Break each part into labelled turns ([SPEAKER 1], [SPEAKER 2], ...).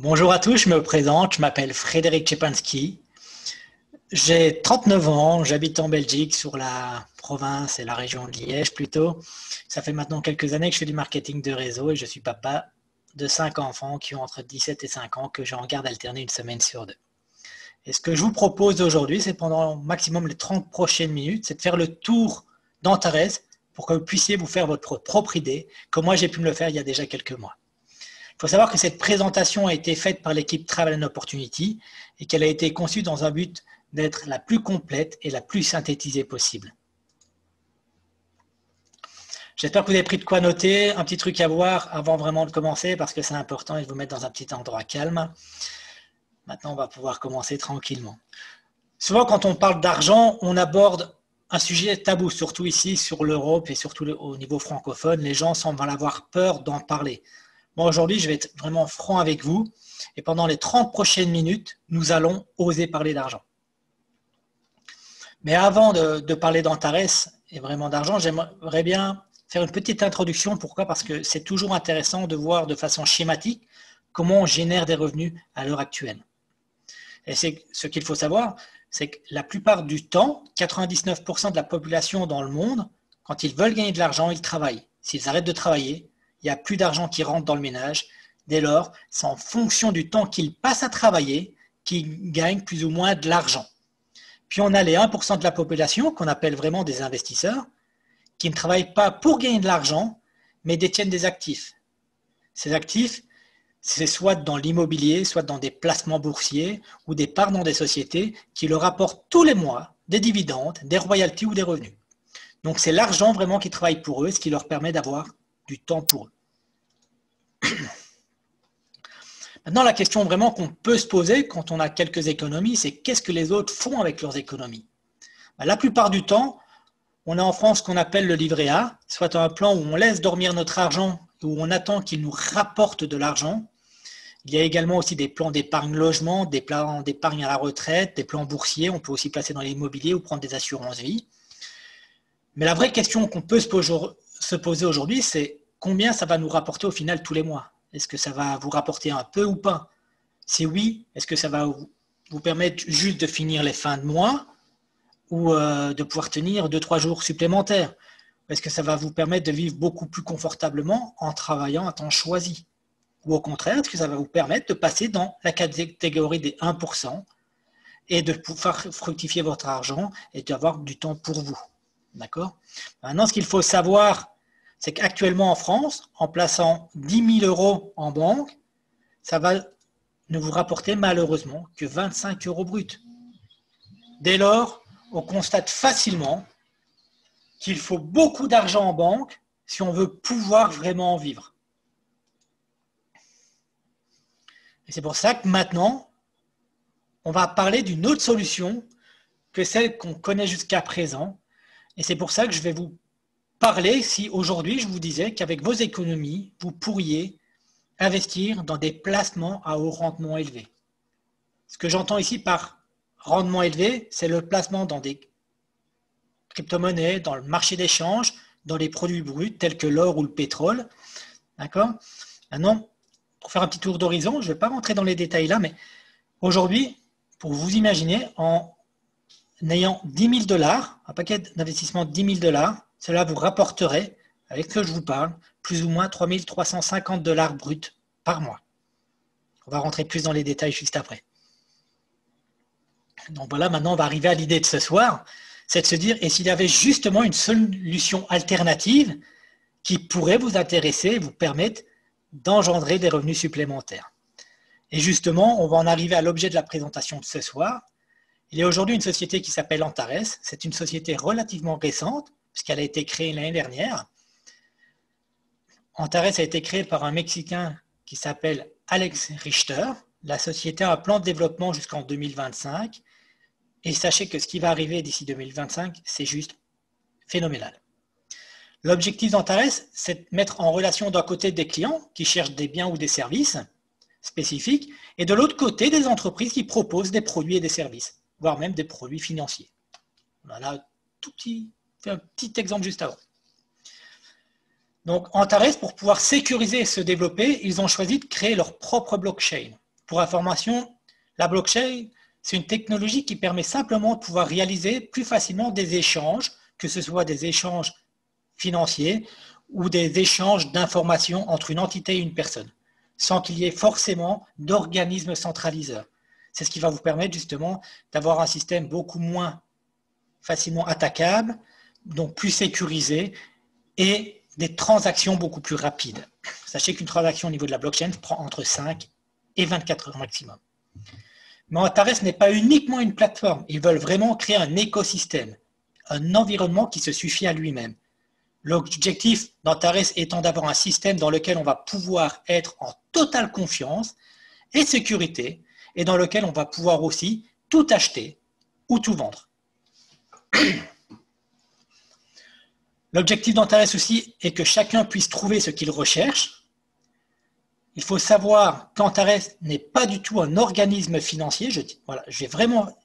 [SPEAKER 1] Bonjour à tous, je me présente, je m'appelle Frédéric Czepanski. J'ai 39 ans, j'habite en Belgique, sur la province et la région de Liège plutôt. Ça fait maintenant quelques années que je fais du marketing de réseau et je suis papa de 5 enfants qui ont entre 17 et 5 ans que j'ai en garde alternée une semaine sur deux. Et ce que je vous propose aujourd'hui, c'est pendant au maximum les 30 prochaines minutes, c'est de faire le tour d'Antares pour que vous puissiez vous faire votre propre idée, comme moi j'ai pu me le faire il y a déjà quelques mois. Il faut savoir que cette présentation a été faite par l'équipe Travel and Opportunity et qu'elle a été conçue dans un but d'être la plus complète et la plus synthétisée possible. J'espère que vous avez pris de quoi noter, un petit truc à voir avant vraiment de commencer parce que c'est important et de vous mettre dans un petit endroit calme. Maintenant, on va pouvoir commencer tranquillement. Souvent, quand on parle d'argent, on aborde un sujet tabou, surtout ici sur l'Europe et surtout au niveau francophone. Les gens semblent avoir peur d'en parler. Moi, aujourd'hui, je vais être vraiment franc avec vous et pendant les 30 prochaines minutes, nous allons oser parler d'argent. Mais avant de parler d'Antares et vraiment d'argent, j'aimerais bien faire une petite introduction. Pourquoi? Parce que c'est toujours intéressant de voir de façon schématique comment on génère des revenus à l'heure actuelle. Et c'est ce qu'il faut savoir, c'est que la plupart du temps, 99% de la population dans le monde, quand ils veulent gagner de l'argent, ils travaillent. S'ils arrêtent de travailler, il n'y a plus d'argent qui rentre dans le ménage. Dès lors, c'est en fonction du temps qu'ils passent à travailler qu'ils gagnent plus ou moins de l'argent. Puis on a les 1% de la population qu'on appelle vraiment des investisseurs qui ne travaillent pas pour gagner de l'argent, mais détiennent des actifs. Ces actifs, c'est soit dans l'immobilier, soit dans des placements boursiers ou des parts dans des sociétés qui leur apportent tous les mois des dividendes, des royalties ou des revenus. Donc c'est l'argent vraiment qui travaille pour eux, ce qui leur permet d'avoir du temps pour eux. Maintenant, la question vraiment qu'on peut se poser quand on a quelques économies, c'est qu'est-ce que les autres font avec leurs économies? La plupart du temps, on a en France ce qu'on appelle le livret A, soit un plan où on laisse dormir notre argent, où on attend qu'il nous rapporte de l'argent. Il y a également aussi des plans d'épargne logement, des plans d'épargne à la retraite, des plans boursiers, on peut aussi placer dans l'immobilier ou prendre des assurances vie. Mais la vraie question qu'on peut se poser aujourd'hui, c'est combien ça va nous rapporter au final tous les mois? Est-ce que ça va vous rapporter un peu ou pas? Si oui, est-ce que ça va vous permettre juste de finir les fins de mois ou de pouvoir tenir 2-3 jours supplémentaires? Est-ce que ça va vous permettre de vivre beaucoup plus confortablement en travaillant à temps choisi? Ou au contraire, est-ce que ça va vous permettre de passer dans la catégorie des 1% et de pouvoir fructifier votre argent et d'avoir du temps pour vous? D'accord? Maintenant, ce qu'il faut savoir, c'est qu'actuellement en France, en plaçant 10 000 euros en banque, ça va ne vous rapporter malheureusement que 25 euros bruts. Dès lors, on constate facilement qu'il faut beaucoup d'argent en banque si on veut pouvoir vraiment en vivre. Et c'est pour ça que maintenant, on va parler d'une autre solution que celle qu'on connaît jusqu'à présent. Et c'est pour ça que je vais vous parler si aujourd'hui je vous disais qu'avec vos économies, vous pourriez investir dans des placements à haut rendement élevé. Ce que j'entends ici par rendement élevé, c'est le placement dans des crypto-monnaies, dans le marché d'échange, dans les produits bruts tels que l'or ou le pétrole. D'accord? Maintenant, pour faire un petit tour d'horizon, je ne vais pas rentrer dans les détails là, mais aujourd'hui, pour vous imaginer, en ayant 10 000 $, un paquet d'investissement de 10 000 $, cela vous rapporterait, avec ce que je vous parle, plus ou moins 3 350 $ bruts par mois. On va rentrer plus dans les détails juste après. Donc voilà, maintenant on va arriver à l'idée de ce soir, c'est de se dire, et s'il y avait justement une solution alternative qui pourrait vous intéresser et vous permettre d'engendrer des revenus supplémentaires. Et justement, on va en arriver à l'objet de la présentation de ce soir. Il y a aujourd'hui une société qui s'appelle Antares. C'est une société relativement récente, puisqu'elle a été créée l'année dernière. Antares a été créée par un Mexicain qui s'appelle Alex Richter. La société a un plan de développement jusqu'en 2025. Et sachez que ce qui va arriver d'ici 2025, c'est juste phénoménal. L'objectif d'Antares, c'est de mettre en relation d'un côté des clients qui cherchent des biens ou des services spécifiques, et de l'autre côté des entreprises qui proposent des produits et des services, voire même des produits financiers. Voilà un petit exemple juste avant. Donc Antares, pour pouvoir sécuriser et se développer, ils ont choisi de créer leur propre blockchain. Pour information, la blockchain, c'est une technologie qui permet simplement de pouvoir réaliser plus facilement des échanges, que ce soit des échanges financiers ou des échanges d'informations entre une entité et une personne, sans qu'il y ait forcément d'organisme centraliseur. C'est ce qui va vous permettre justement d'avoir un système beaucoup moins facilement attaquable, donc plus sécurisé et des transactions beaucoup plus rapides. Sachez qu'une transaction au niveau de la blockchain prend entre 5 et 24 heures maximum. Mais Antares n'est pas uniquement une plateforme. Ils veulent vraiment créer un écosystème, un environnement qui se suffit à lui-même. L'objectif d'Antares étant d'avoir un système dans lequel on va pouvoir être en totale confiance et sécurité, et dans lequel on va pouvoir aussi tout acheter ou tout vendre. L'objectif d'Antares aussi est que chacun puisse trouver ce qu'il recherche. Il faut savoir qu'Antares n'est pas du tout un organisme financier. Je vais vraiment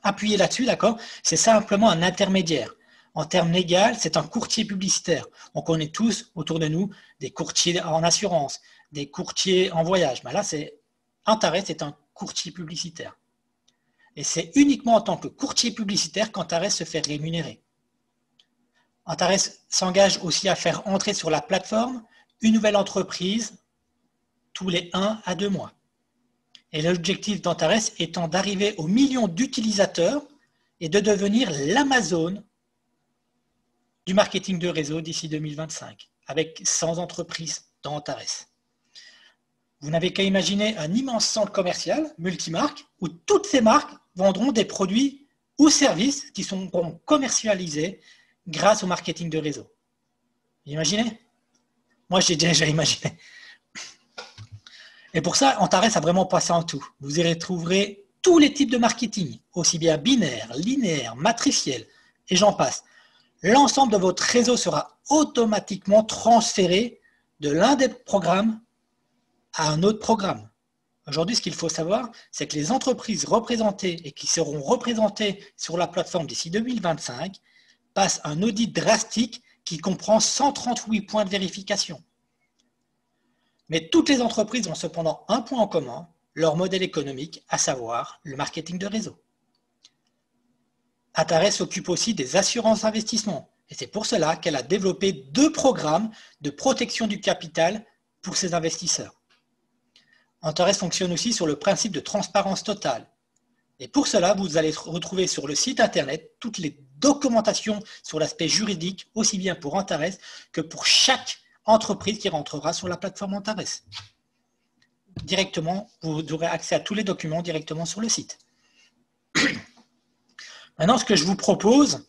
[SPEAKER 1] appuyer là-dessus, d'accord? C'est simplement un intermédiaire. En termes légaux, c'est un courtier publicitaire. On connaît tous autour de nous des courtiers en assurance, des courtiers en voyage. Mais là, Antares est un courtier publicitaire. Et c'est uniquement en tant que courtier publicitaire qu'Antares se fait rémunérer. Antares s'engage aussi à faire entrer sur la plateforme une nouvelle entreprise tous les 1 à 2 mois. Et l'objectif d'Antares étant d'arriver aux millions d'utilisateurs et de devenir l'Amazon du marketing de réseau d'ici 2025, avec 100 entreprises dans Antares. Vous n'avez qu'à imaginer un immense centre commercial, multimarque, où toutes ces marques vendront des produits ou services qui seront commercialisés grâce au marketing de réseau. Vous imaginez? Moi, j'ai déjà imaginé. Et pour ça, Antares a vraiment passé en tout. Vous y retrouverez tous les types de marketing, aussi bien binaire, linéaire, matriciel, et j'en passe. L'ensemble de votre réseau sera automatiquement transféré de l'un des programmes à un autre programme. Aujourd'hui, ce qu'il faut savoir, c'est que les entreprises représentées et qui seront représentées sur la plateforme d'ici 2025 passent un audit drastique qui comprend 138 points de vérification. Mais toutes les entreprises ont cependant un point en commun, leur modèle économique, à savoir le marketing de réseau. Antares s'occupe aussi des assurances d'investissement et c'est pour cela qu'elle a développé 2 programmes de protection du capital pour ses investisseurs. Antares fonctionne aussi sur le principe de transparence totale. Et pour cela, vous allez retrouver sur le site internet toutes les documentations sur l'aspect juridique, aussi bien pour Antares que pour chaque entreprise qui rentrera sur la plateforme Antares. Directement, vous aurez accès à tous les documents directement sur le site. Maintenant, ce que je vous propose,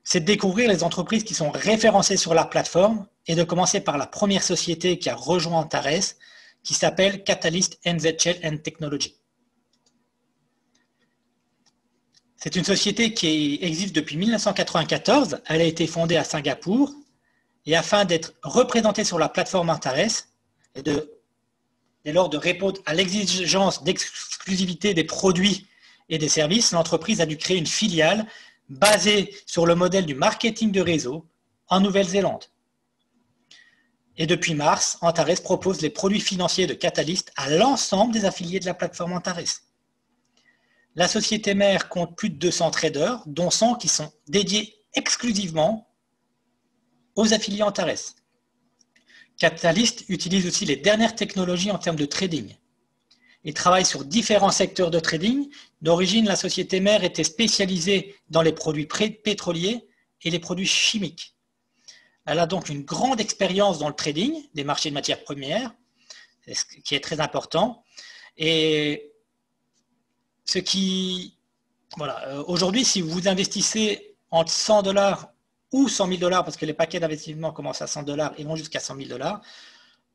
[SPEAKER 1] c'est de découvrir les entreprises qui sont référencées sur la plateforme et de commencer par la première société qui a rejoint Antares, qui s'appelle Catalyst NZ Technology. C'est une société qui existe depuis 1994. Elle a été fondée à Singapour et afin d'être représentée sur la plateforme Antares et dès lors de répondre à l'exigence d'exclusivité des produits et des services, l'entreprise a dû créer une filiale basée sur le modèle du marketing de réseau en Nouvelle-Zélande. Et depuis mars, Antares propose les produits financiers de Catalyst à l'ensemble des affiliés de la plateforme Antares. La société mère compte plus de 200 traders, dont 100 qui sont dédiés exclusivement aux affiliés Antares. Catalyst utilise aussi les dernières technologies en termes de trading. Il travaille sur différents secteurs de trading. D'origine, la société mère était spécialisée dans les produits pétroliers et les produits chimiques. Elle a donc une grande expérience dans le trading des marchés de matières premières, ce qui est très important. Et aujourd'hui, si vous investissez entre 100 $ ou 100 000 $, parce que les paquets d'investissement commencent à 100 $ et vont jusqu'à 100 000 $,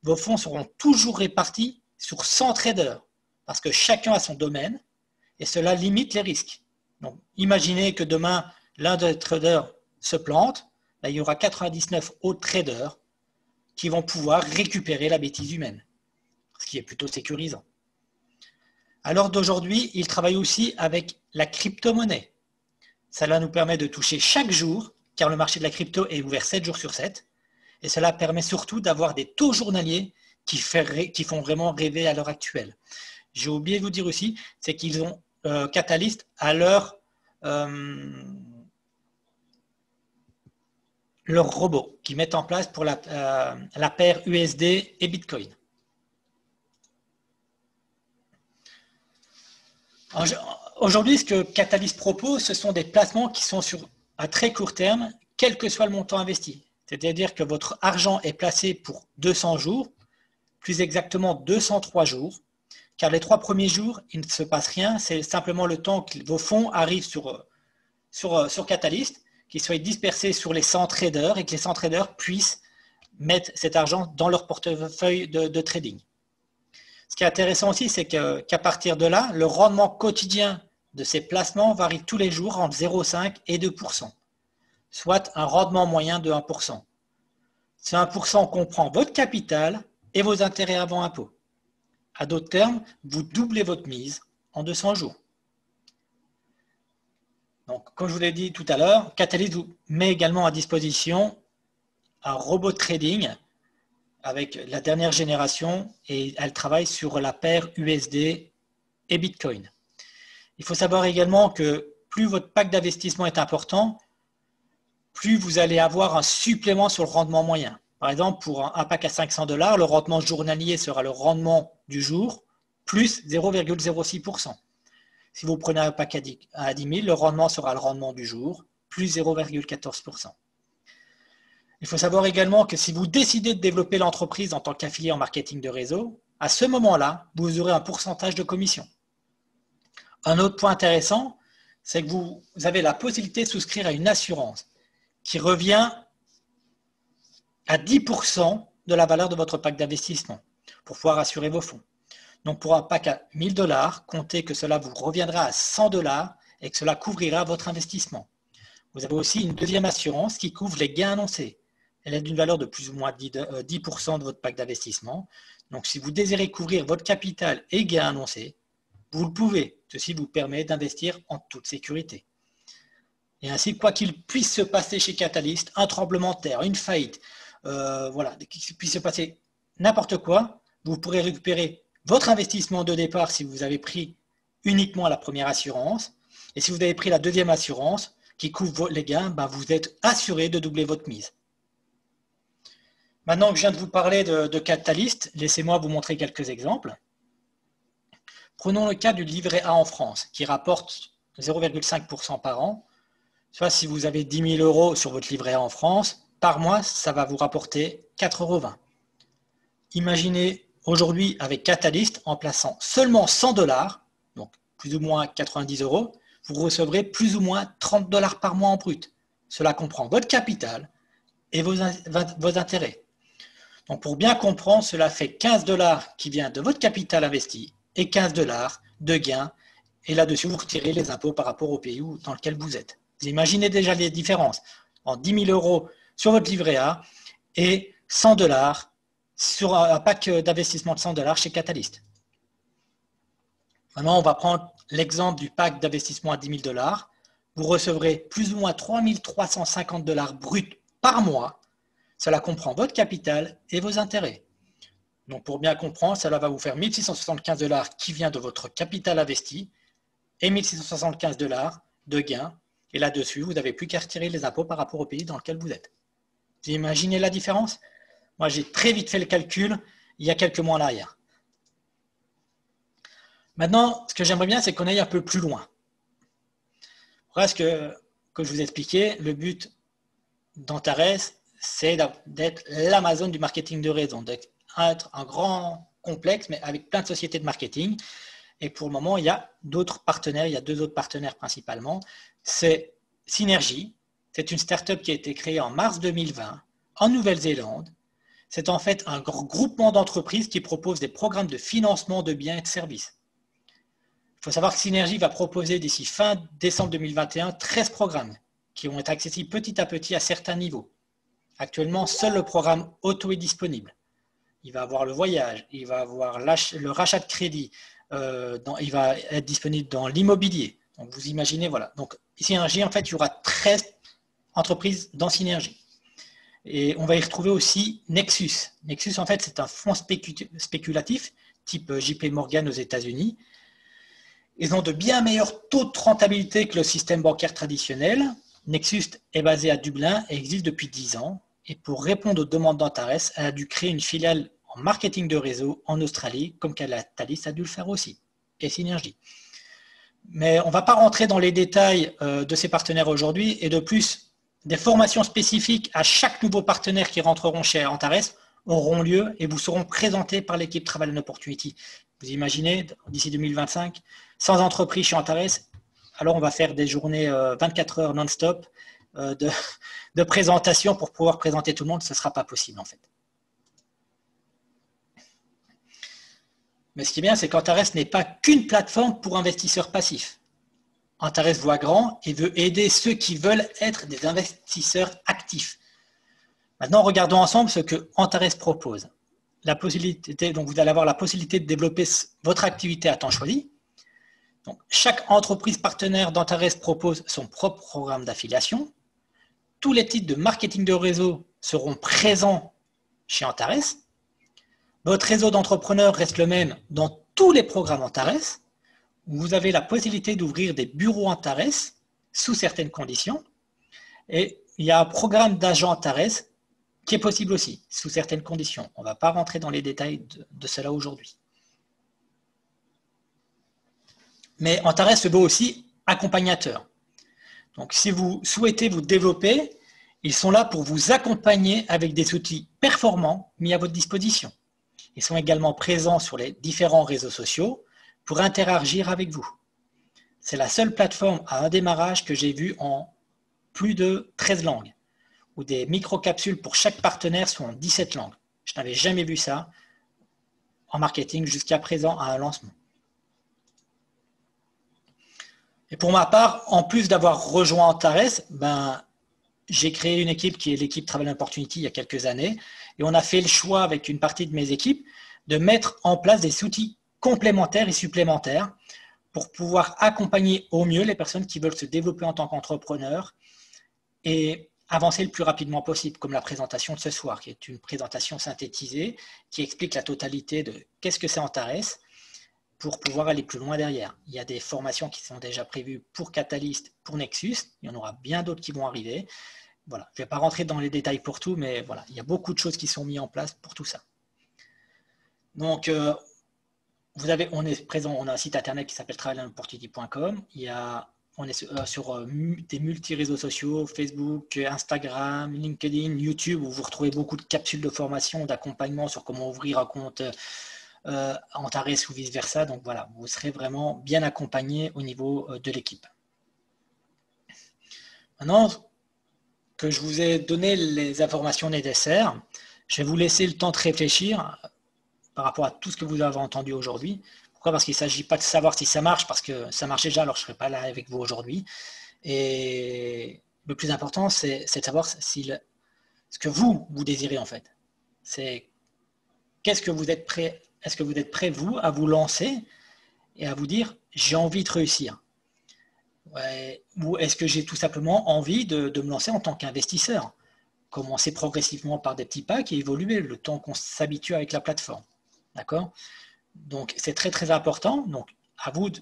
[SPEAKER 1] vos fonds seront toujours répartis sur 100 traders, parce que chacun a son domaine, et cela limite les risques. Donc, imaginez que demain, l'un des traders se plante, il y aura 99 autres traders qui vont pouvoir récupérer la bêtise humaine, ce qui est plutôt sécurisant. À l'heure d'aujourd'hui, il travaille aussi avec la crypto-monnaie. Cela nous permet de toucher chaque jour, car le marché de la crypto est ouvert 7 jours sur 7, et cela permet surtout d'avoir des taux journaliers qui font vraiment rêver à l'heure actuelle. J'ai oublié de vous dire aussi, c'est qu'ils ont Catalyst à leur robot qu'ils mettent en place pour la paire USD et Bitcoin. Aujourd'hui, ce que Catalyst propose, ce sont des placements qui sont à très court terme, quel que soit le montant investi. C'est-à-dire que votre argent est placé pour 200 jours, plus exactement 203 jours, car les 3 premiers jours, il ne se passe rien, c'est simplement le temps que vos fonds arrivent sur Catalyst, qu'ils soient dispersés sur les 100 traders et que les 100 traders puissent mettre cet argent dans leur portefeuille de trading. Ce qui est intéressant aussi, c'est qu'à partir de là, le rendement quotidien de ces placements varie tous les jours entre 0,5 et 2%, soit un rendement moyen de 1%. Ce 1% comprend votre capital et vos intérêts avant impôt. À d'autres termes, vous doublez votre mise en 200 jours. Donc, comme je vous l'ai dit tout à l'heure, Catalyst vous met également à disposition un robot de trading avec la dernière génération et elle travaille sur la paire USD et Bitcoin. Il faut savoir également que plus votre pack d'investissement est important, plus vous allez avoir un supplément sur le rendement moyen. Par exemple, pour un pack à $500, le rendement journalier sera le rendement du jour plus 0,06%. Si vous prenez un pack à 10 000, le rendement sera le rendement du jour plus 0,14%. Il faut savoir également que si vous décidez de développer l'entreprise en tant qu'affilié en marketing de réseau, à ce moment-là, vous aurez un pourcentage de commission. Un autre point intéressant, c'est que vous avez la possibilité de souscrire à une assurance qui revient à 10% de la valeur de votre pack d'investissement pour pouvoir assurer vos fonds. Donc pour un pack à $1000, comptez que cela vous reviendra à $100 et que cela couvrira votre investissement. Vous avez aussi une deuxième assurance qui couvre les gains annoncés. Elle est d'une valeur de plus ou moins 10% de votre pack d'investissement. Donc si vous désirez couvrir votre capital et gains annoncés, vous le pouvez. Ceci vous permet d'investir en toute sécurité. Et ainsi, quoi qu'il puisse se passer chez Catalyst, un tremblement de terre, une faillite, qu'il puisse se passer n'importe quoi, vous pourrez récupérer votre investissement de départ si vous avez pris uniquement la première assurance. Et si vous avez pris la deuxième assurance qui couvre les gains, vous êtes assuré de doubler votre mise. Maintenant que je viens de vous parler de Catalyst, laissez-moi vous montrer quelques exemples. Prenons le cas du livret A en France, qui rapporte 0,5% par an. Soit si vous avez 10 000 € sur votre livret A en France, par mois, ça va vous rapporter 4,20 €. Imaginez aujourd'hui avec Catalyst, en plaçant seulement $100, donc plus ou moins 90 €, vous recevrez plus ou moins 30 $ par mois en brut. Cela comprend votre capital et vos intérêts. Donc pour bien comprendre, cela fait 15 $ qui vient de votre capital investi et 15 $ de gains. Et là-dessus, vous retirez les impôts par rapport au pays dans lequel vous êtes. Vous imaginez déjà les différences en 10 000 € sur votre livret A et 100 $ sur un pack d'investissement de 100 $ chez Catalyst. Maintenant, on va prendre l'exemple du pack d'investissement à 10 000 $. Vous recevrez plus ou moins 3 350 $ bruts par mois. Cela comprend votre capital et vos intérêts. Donc, pour bien comprendre, cela va vous faire 1 675 $ qui vient de votre capital investi et 1 675 $ de gains. Et là-dessus, vous n'avez plus qu'à retirer les impôts par rapport au pays dans lequel vous êtes. Vous imaginez la différence? Moi, j'ai très vite fait le calcul il y a quelques mois en arrière. Maintenant, ce que j'aimerais bien, c'est qu'on aille un peu plus loin. Parce que, comme je vous ai expliqué, le but d'Antares, c'est d'être l'Amazon du marketing de réseau, d'être un grand complexe, mais avec plein de sociétés de marketing. Et pour le moment, il y a d'autres partenaires, il y a 2 autres partenaires principalement. C'est Synergy, c'est une start-up qui a été créée en mars 2020 en Nouvelle-Zélande. C'est en fait un groupement d'entreprises qui propose des programmes de financement de biens et de services. Il faut savoir que Synergy va proposer d'ici fin décembre 2021 13 programmes qui vont être accessibles petit à petit à certains niveaux. Actuellement, seul le programme auto est disponible. Il va avoir le voyage, il va avoir le rachat de crédit, il va être disponible dans l'immobilier. Donc vous imaginez, voilà. Donc Synergy, en fait, il y aura 13 entreprises dans Synergy. Et on va y retrouver aussi Nexus. Nexus, en fait, c'est un fonds spéculatif, type JP Morgan aux États-Unis. Ils ont de bien meilleurs taux de rentabilité que le système bancaire traditionnel. Nexus est basé à Dublin et existe depuis 10 ans. Et pour répondre aux demandes d'Antares, elle a dû créer une filiale en marketing de réseau en Australie, comme Catalyst a dû le faire aussi, et Synergy. Mais on ne va pas rentrer dans les détails de ces partenaires aujourd'hui. Et de plus, des formations spécifiques à chaque nouveau partenaire qui rentreront chez Antares auront lieu et vous seront présentés par l'équipe Travel and Opportunity. Vous imaginez, d'ici 2025, 100 entreprises chez Antares, alors on va faire des journées 24 heures non-stop de présentation pour pouvoir présenter tout le monde. Ce ne sera pas possible en fait. Mais ce qui est bien, c'est qu'Antares n'est pas qu'une plateforme pour investisseurs passifs. Antares voit grand et veut aider ceux qui veulent être des investisseurs actifs. Maintenant, regardons ensemble ce que Antares propose. La possibilité, donc vous allez avoir la possibilité de développer votre activité à temps choisi. Donc, chaque entreprise partenaire d'Antares propose son propre programme d'affiliation. Tous les titres de marketing de réseau seront présents chez Antares. Votre réseau d'entrepreneurs reste le même dans tous les programmes Antares. Vous avez la possibilité d'ouvrir des bureaux Antares sous certaines conditions. Et il y a un programme d'agent Antares qui est possible aussi, sous certaines conditions. On ne va pas rentrer dans les détails de cela aujourd'hui. Mais Antares se veut aussi accompagnateur. Donc, si vous souhaitez vous développer, ils sont là pour vous accompagner avec des outils performants mis à votre disposition. Ils sont également présents sur les différents réseaux sociaux pour interagir avec vous. C'est la seule plateforme à un démarrage que j'ai vue en plus de 13 langues, où des micro-capsules pour chaque partenaire sont en 17 langues. Je n'avais jamais vu ça en marketing jusqu'à présent à un lancement. Et pour ma part, en plus d'avoir rejoint Antares, j'ai créé une équipe qui est l'équipe Travel Opportunity il y a quelques années. Et on a fait le choix avec une partie de mes équipes de mettre en place des outils complémentaires et supplémentaires pour pouvoir accompagner au mieux les personnes qui veulent se développer en tant qu'entrepreneurs et avancer le plus rapidement possible, comme la présentation de ce soir, qui est une présentation synthétisée qui explique la totalité de qu'est-ce que c'est Antares pour pouvoir aller plus loin derrière. Il y a des formations qui sont déjà prévues pour Catalyst, pour Nexus. Il y en aura bien d'autres qui vont arriver. Voilà. Je ne vais pas rentrer dans les détails pour tout, mais voilà, il y a beaucoup de choses qui sont mises en place pour tout ça. Donc, on est présent, on a un site internet qui s'appelle travelandopportunity.com. On est sur des multi-réseaux sociaux, Facebook, Instagram, LinkedIn, YouTube, où vous retrouvez beaucoup de capsules de formation, d'accompagnement sur comment ouvrir un compte Antares ou vice-versa. Donc voilà, vous serez vraiment bien accompagné au niveau de l'équipe. Maintenant que je vous ai donné les informations nécessaires, je vais vous laisser le temps de réfléchir par rapport à tout ce que vous avez entendu aujourd'hui. Pourquoi? Parce qu'il ne s'agit pas de savoir si ça marche, parce que ça marche déjà, alors je ne serai pas là avec vous aujourd'hui. Et le plus important, c'est de savoir ce que vous désirez en fait. C'est qu'est-ce que vous êtes prêt, est-ce que vous êtes prêt, vous, à vous lancer et à vous dire « j'ai envie de réussir ». Ouais, ou est-ce que j'ai tout simplement envie de me lancer en tant qu'investisseur? Commencer progressivement par des petits packs et évoluer le temps qu'on s'habitue avec la plateforme. D'accord? Donc, c'est très, très important. Donc, à vous de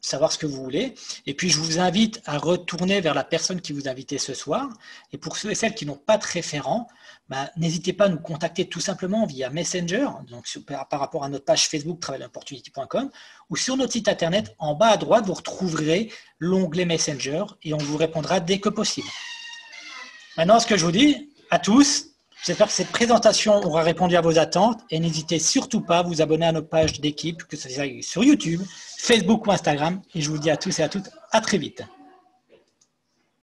[SPEAKER 1] savoir ce que vous voulez. Et puis, je vous invite à retourner vers la personne qui vous a invité ce soir. Et pour ceux et celles qui n'ont pas de référent, n'hésitez pas à nous contacter tout simplement via Messenger, donc par rapport à notre page Facebook travelandopportunity.com, ou sur notre site internet, en bas à droite, vous retrouverez l'onglet Messenger et on vous répondra dès que possible. Maintenant, ce que je vous dis à tous, j'espère que cette présentation aura répondu à vos attentes et n'hésitez surtout pas à vous abonner à nos pages d'équipe, que ce soit sur YouTube, Facebook ou Instagram. Et je vous dis à tous et à toutes, à très vite.